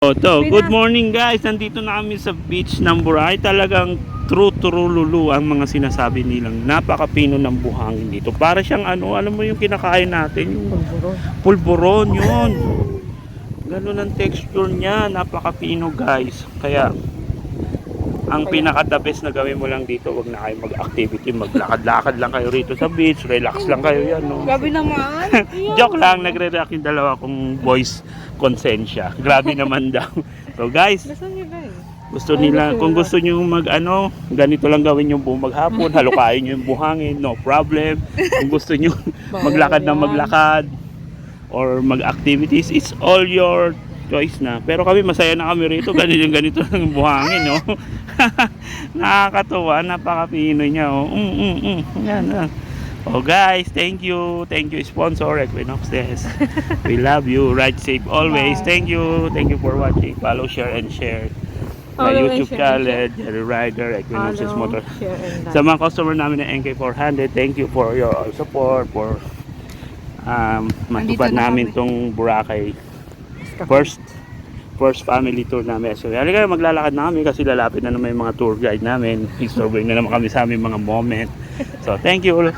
Good morning guys, nandito na kami sa beach ng Boracay. Talagang true lulu ang mga sinasabi nilang napakapino ng buhangin dito. Para siyang alam mo yung kinakain natin, yung pulburon yun. Ganun ang texture niya, napakapino guys. Kaya ang pinaka-the best na gawin mo lang dito, wag na kayo mag-activity, maglakad-lakad lang kayo rito sa beach, relax lang kayo yan, no? Grabe naman. Joke lang, nagre-react yung dalawa kong voice konsensya. Grabe naman daw. So guys, gusto nila, kung gusto niyo ganito lang gawin yung buong maghapon, halukain niyo yung buhangin, no problem. Kung gusto niyo maglakad na maglakad or mag-activities, it's all your choice na. Pero kami masaya na kami rito, ganito lang yung buhangin, no. Nakakatuwa, napaka-Pinoy niya, oh. Yan. Oh guys, thank you sponsor Equinox Des. We love you, ride safe always. Thank you for watching. Follow, share and share my YouTube channel, Jerry Rider, Equinox Motor. Sa mga customer namin ng NK400, thank you for your support, for matupad namin tong Boracay first family tour namin. So halika, maglalakad na kami kasi lalapit na naman yung mga tour guide namin. Istorboy na naman kami sa aming mga moment. So thank you.